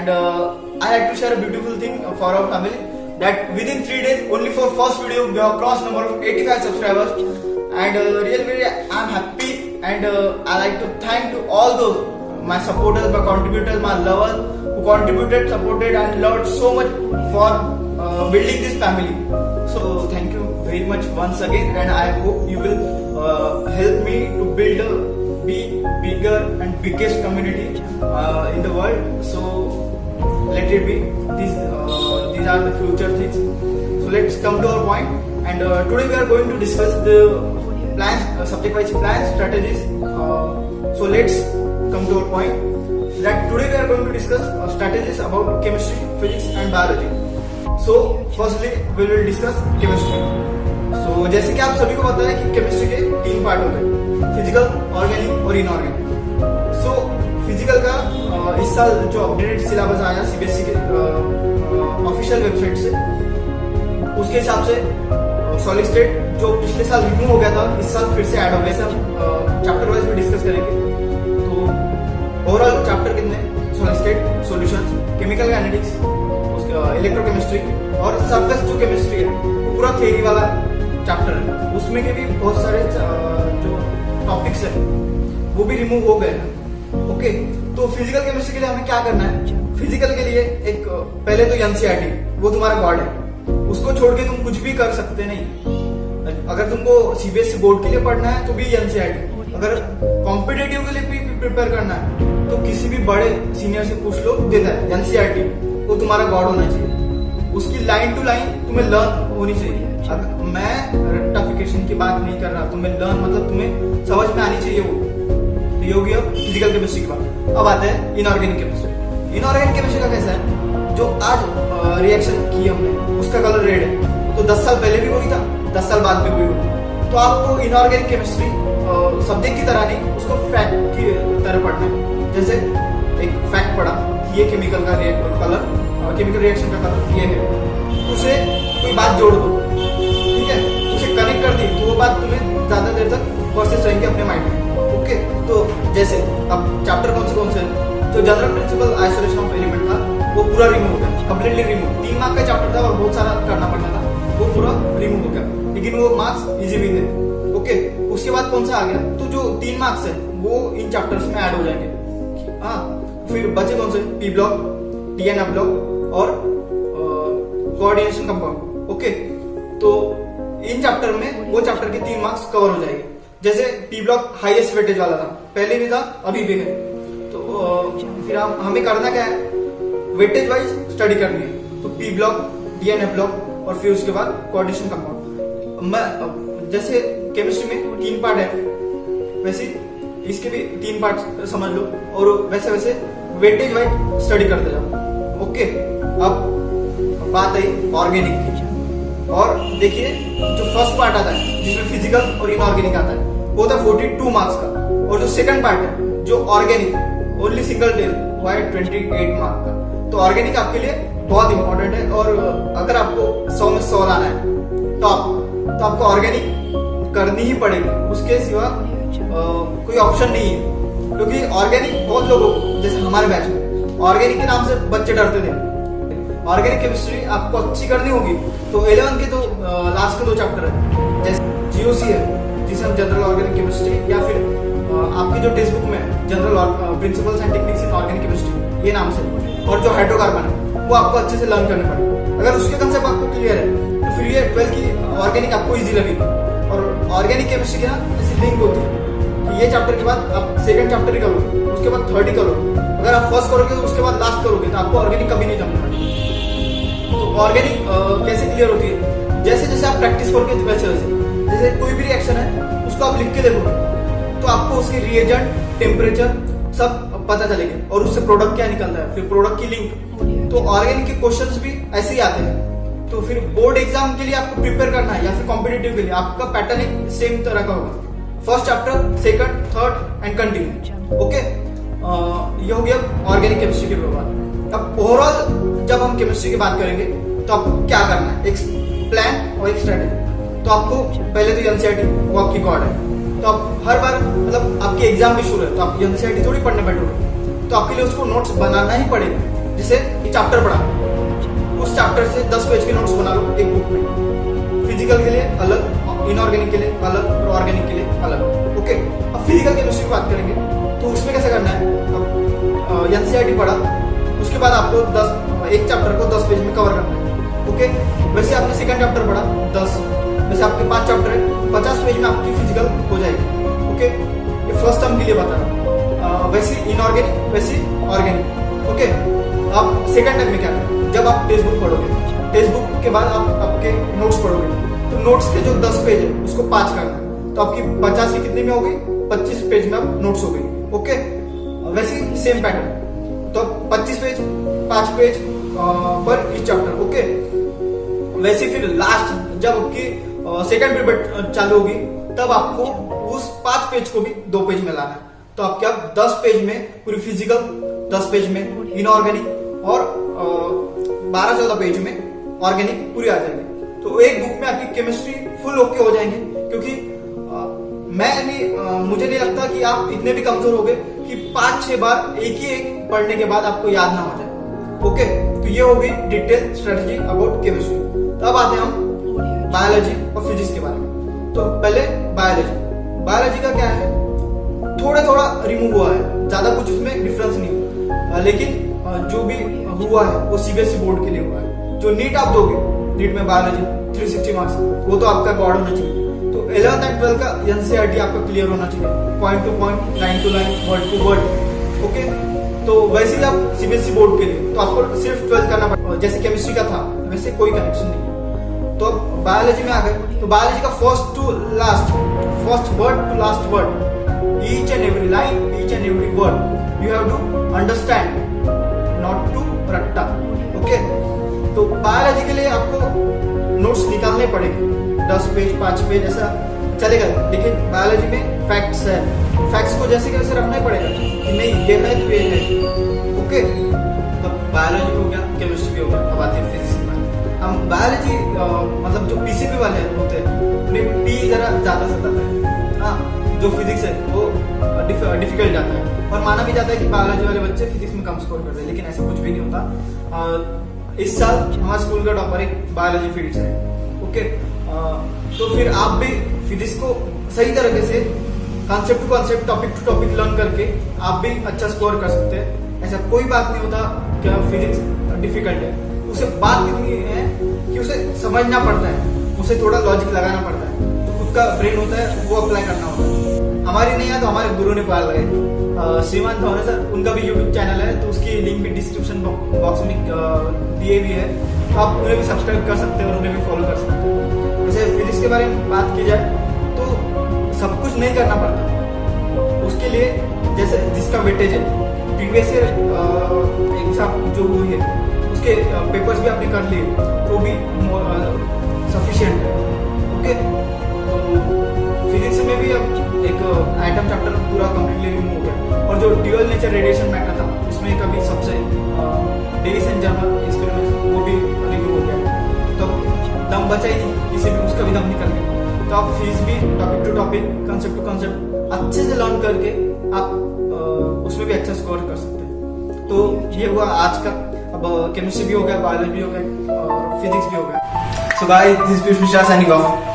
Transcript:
and I like to share a beautiful thing for our family that within 3 days, only for first video, we have crossed number of 85 subscribers, and really I'm happy, and I like to thank to all those my supporters, my contributors, my lovers who contributed, supported, and loved so much for building this family. So thank you very much once again, and I hope you will help me to build a bigger and biggest community in the world. So let it be. These are the future things. So let's come to our point. And today we are going to discuss the plans, subject-wise plans, strategies. So let's come to our point. That today we are going to discuss strategies about chemistry, physics, and biology. So firstly we will discuss chemistry. So जैसे कि आप सभी को पता है कि chemistry के 3 part होते हैं, फिजिकल, ऑर्गेनिक और इनऑर्गेनिक. सो फिजिकल का इस साल जो अपडेटेड सिलेबस आया सीबीएसई के ऑफिशियल वेबसाइट से, उसके हिसाब से सॉलिड स्टेट जो पिछले साल रिमूव हो गया था, इस साल फिर से ऐड हो गया. सब चैप्टर वाइज भी डिस्कस करेंगे. तो ओवरऑल चैप्टर कितने? Solid state solutions, chemical kinetics, electrochemistry और सरफेस जो केमिस्ट्री है वो पूरा थ्योरी वाला चैप्टर है. उसमें के भी बहुत सारे जो टॉपिक्स है वो भी रिमूव हो गए हैं. ओके, तो फिजिकल केमिस्ट्री के लिए हमें क्या करना है? फिजिकल के लिए एक पहले तो एनसीईआरटी, वो तुम्हारा गॉड है. उसको छोड़ के तुम कुछ भी कर सकते नहीं. अगर तुमको सीबीएसई बोर्ड के लिए पढ़ना है तो भी एनसीईआरटी. अगर कॉम्पिटेटिव के लिए भी प्रिपेयर करना है तो किसी भी बड़े सीनियर से पूछ लो, देता है एनसीईआरटी. वो तुम्हारा गॉड होना चाहिए. उसकी लाइन टू लाइन तुम्हें लर्न होनी चाहिए. मैं रेक्टिफिकेशन की बात नहीं कर रहा, तुम्हें लर्न मतलब तुम्हें समझ में आनी चाहिए वो. तो ये हो गया फिजिकल केमिस्ट्री की बात. अब आते हैं इनऑर्गेनिक केमिस्ट्री. इनऑर्गेनिक केमिस्ट्री का कैसा है? जो आज रिएक्शन की हमने, उसका कलर रेड है, तो 10 साल पहले भी वही था, 10 साल बाद भी वही होगा. तो आपको इनऑर्गेनिक केमिस्ट्री सब्जेक्ट की तरह नहीं, उसको फैक्ट की तरह पढ़ना है. जैसे एक फैक्ट पढ़ा कि ये केमिकल का कलर, केमिकल रिएक्शन का कलर ये है, उसे कोई बात जोड़ दो, ठीक है, उसे कनेक्ट कर दी, तो वो बात तुम्हें ज्यादा देर तक प्रोसेस रहेंगे अपने माइंड में. ओके, तो जैसे अब चैप्टर कौन से जो general principle isolation of element था वो पूरा रिमूव हो गया, कंप्लीटली रिमूव. 3 मार्क का चैप्टर था और बहुत सारा करना पड़ना था, वो पूरा रिमूव हो गया, लेकिन वो मार्क्स इजी भी थे. ओके, उसके बाद कौन सा आ गया? तो जो 3 मार्क्स है वो इन चैप्टर्स में ऐड हो जाएंगे. हाँ, फिर बचे कौन से? पी ब्लॉक, टीएनएफ ब्लॉक और कोऑर्डिनेशन कंपाउंड. ओके, तो इन चैप्टर में वो चैप्टर के 3 मार्क्स कवर हो जाएंगे. जैसे पी ब्लॉक हाईएस्ट वेटेज वाला था, पहले भी था अभी भी है. तो फिर हमें करना क्या है? वेटेज वाइज स्टडी करनी है. तो पी ब्लॉक, डीएनएफ ब्लॉक और फिर उसके बाद कोऑर्डिनेशन कंपाउंड. जैसे केमिस्ट्री में 3 पार्ट है, वैसे इसके भी 3 पार्ट समझ लो और वैसे वैसे वेटेज वाइज स्टडी करते जाओ. ओके, अब बात आई ऑर्गेनिक की. और देखिए जो फर्स्ट पार्ट आता है जिसमें फिजिकल और इनऑर्गेनिक आता है वो होता है 42 मार्क्स का. और जो सेकंड पार्ट है जो ऑर्गेनिक, ओनली सिंगल डे, वो है 28 मार्क का. तो ऑर्गेनिक आपके लिए बहुत इंपॉर्टेंट है. और अगर आपको 100 में 100 लाना है टॉप, तो आपको ऑर्गेनिक करनी ही पड़ेगी, उसके सिवा कोई ऑप्शन नहीं है. क्योंकि ऑर्गेनिक बहुत लोगों को, जैसे हमारे बैच में ऑर्गेनिक के नाम से बच्चे डरते थे. ऑर्गेनिक केमिस्ट्री आपको अच्छी करनी होगी तो 11 के तो लास्ट के 2 चैप्टर है, जैसे जीओसी है जिसे हम जनरल ऑर्गेनिक केमिस्ट्री, या फिर आपके जो टेक्स्ट बुक में है general principles and techniques in organic chemistry ये नाम से, और जो हाइड्रोकार्बन है वो आपको अच्छे से लर्न करने पड़ेगा. अगर उसके कंसेप्ट आपको क्लियर है तो फिर ये 12 की ऑर्गेनिक आपको इजी लगेगी. और ऑर्गेनिक केमिस्ट्री की ना ऐसी लिंक होती है कि ये चैप्टर के बाद आप सेकंड चैप्टर ही करोगे, उसके बाद थर्ड ही करोगे. अगर आप फर्स्ट करोगे तो उसके बाद लास्ट करोगे तो आपको ऑर्गेनिक कभी नहीं जमना. तो ऑर्गेनिक कैसे क्लियर होती है? जैसे जैसे आप प्रैक्टिस करोगे वैसे वैसे, जैसे कोई भी रिएक्शन है उसको आप लिख के देखोगे तो आपको उसकी रिएजेंट, टेम्परेचर सब पता चलेगा और उससे प्रोडक्ट क्या निकलता है, फिर प्रोडक्ट की लिंक. तो ऑर्गेनिक के क्वेश्चंस भी ऐसे ही आते हैं. तो फिर बोर्ड एग्जाम के लिए आपको प्रिपेयर करना है या फिर कॉम्पिटेटिव के लिए, आपका पैटर्न एक सेम तरह का होगा. First chapter, second, third and continue. Okay, ये हो गया ऑर्गेनिक केमिस्ट्री के बारे. अब ओवरऑल जब हम केमिस्ट्री की बात करेंगे तो आपको क्या करना है? एक प्लान और एक स्ट्रेटेजी. तो आपको पहले तो एनसीईआरटी, वो आपकी गॉड है. तो आप हर बार मतलब आपके एग्जाम भी शुरू है तो आप एनसीईआरटी थोड़ी पढ़ने बैठोगे, तो आपके लिए उसको नोट्स बनाना ही पड़ेगा. जैसे एक चैप्टर पढ़ा, उस चैप्टर से 10 पेज के नोट्स बना लो एक बुक में। फिजिकल के लिए अलग, इनऑर्गेनिक के लिए अलग और ऑर्गेनिक के लिए अलग। ओके, अब फिजिकल केमिस्ट्री की बात करेंगे तो उसमें कैसे करना है। अब एनसीईआरटी पढ़ा, उसके बाद आपको एक चैप्टर को 10 पेज में कवर करना है। ओके, वैसे आपने सेकंड चैप्टर पढ़ा 10, वैसे आपके 5 चैप्टर है, 50 पेज में आपकी फिजिकल हो जाएगी। ओके, ये फर्स्ट टर्म के लिए बता रहा हूँ। वैसे इनऑर्गेनिक, वैसे ऑर्गेनिक। ओके, अब सेकंड टाइम में क्या करें, जब आप टेक्स्ट बुक पढ़ोगे, टेक्स्ट बुक के बाद आप आपके नोट्स पढ़ोगे, तो नोट्स के जो 10 पेज है उसको 5 करना है, तो आपकी 50 की कितने में हो गई, 25 पेज में अब नोट्स हो गई। ओके, वैसे सेम पैटर्न, तो 25 पेज 5 पेज पर इस चैप्टर। ओके, वैसे फिर लास्ट जब आपकी सेकंड पीरियड चालू होगी तब आपको उस 5 पेज को भी 2 पेज में लाना है, तो आपके अब 10 पेज में पूरी फिजिकल, 10 पेज में इनऑर्गेनिक और 12-14 पेज में ऑर्गेनिक पूरी आ जाएगी। तो एक बुक में आपकी केमिस्ट्री फुल ओके हो जाएंगे, क्योंकि मुझे नहीं लगता कि आप इतने भी कमजोर हो गए कि 5-6 बार एक ही एक पढ़ने के बाद आपको याद ना हो जाए। ओके, तो ये होगी डिटेल स्ट्रेटजी अबाउट केमिस्ट्री। तो अब आते हैं हम बायोलॉजी और फिजिक्स के बारे में। तो पहले बायोलॉजी का क्या है, थोड़ा रिमूव हुआ है, ज्यादा कुछ उसमें डिफरेंस नहीं, लेकिन जो भी हुआ है वो सीबीएसई बोर्ड के लिए हुआ है। जो नीट आप दोगे, नीट में बायोलॉजी 360 मार्क्स, वो तो आपका बोर्ड होना चाहिए। तो 11th and 12th का एनसीईआरटी आपका क्लियर होना चाहिए, point to point, line to line, word to word. Okay, तो वैसे ही आप सीबीएसई बोर्ड के लिए तो आपको सिर्फ 12th करना पड़ेगा, जैसे केमिस्ट्री का था वैसे कोई कनेक्शन नहीं है। तो अब बायोलॉजी में आ गए, तो बायोलॉजी का first word to last word, each and every line, each and every word you have to understand, not to रट्टा। ओके, तो बायोलॉजी के लिए आपको नोट्स निकालने पड़ेंगे, 10 पेज 5 पेज ऐसा चलेगा, लेकिन बायोलॉजी में फैक्ट्स है, फैक्ट्स को जैसे कैसे रखना ही पड़ेगा कि नहीं ये है तो ये है। ओके, तो बायोलॉजी हो गया, केमिस्ट्री भी हो गया। अब आते हैं फिजिक्स में। हम बायोलॉजी मतलब जो पीसीपी वाले होते हैं उन्हें पी जरा ज्यादा सताता है, हाँ, जो फिजिक्स है वो डिफिकल्ट जाता है, और माना भी जाता है कि बायोलॉजी वाले बच्चे फिजिक्स में कम स्कोर करते हैं, लेकिन ऐसा कुछ भी नहीं होता। इस साल हमारा स्कूल का टॉपर एक बायोलॉजी फील्ड से है। ओके, तो फिर आप भी फिजिक्स को सही तरीके से concept to concept, topic to topic learn करके आप भी अच्छा स्कोर कर सकते हैं। ऐसा कोई बात नहीं होता क्या फिजिक्स डिफिकल्ट है, उसे बात इतनी है कि उसे समझना पड़ता है, उसे थोड़ा लॉजिक लगाना पड़ता है, तो खुद का ब्रेन होता है वो अप्लाई करना होता है। हमारी नहीं है तो हमारे गुरु ने पाल लगाई, श्रीमान धौने सर, उनका भी यूट्यूब चैनल है, तो उसकी लिंक भी डिस्क्रिप्शन बॉक्स में दिए हुए है, तो आप उन्हें भी सब्सक्राइब कर सकते हैं और उन्हें भी फॉलो कर सकते हैं। वैसे फिजिक्स के बारे में बात की जाए तो सब कुछ नहीं करना पड़ता, उसके लिए जैसे जिसका वेटेज है, प्रीवियस ईयर एग्जाम जो हुई है उसके पेपर्स भी आपने कर लिए तो भी सफिशिएंट है। ओके, तो फिजिक्स में भी अब एक आइटम चैप्टर पूरा कंप्लीटली रिमूव हो गया, और जो ड्यूअल नेचर रेडिएशन मैटर था उसमें कभी सबसे डेविस एंड जर्मर एक्सपेरिमेंट वो भी रिमूव हो गया, तो दम बचा ही नहीं, किसी भी उसका भी दम निकल गया। तो आप फिजिक्स भी topic to topic, concept to concept अच्छे से लर्न करके आप उसमें भी अच्छा स्कोर कर सकते हैं। तो ये हुआ आज का। अब केमिस्ट्री भी हो गया, बायोलॉजी भी हो गया और फिजिक्स भी हो गया। So guys, this is Vishal signing off.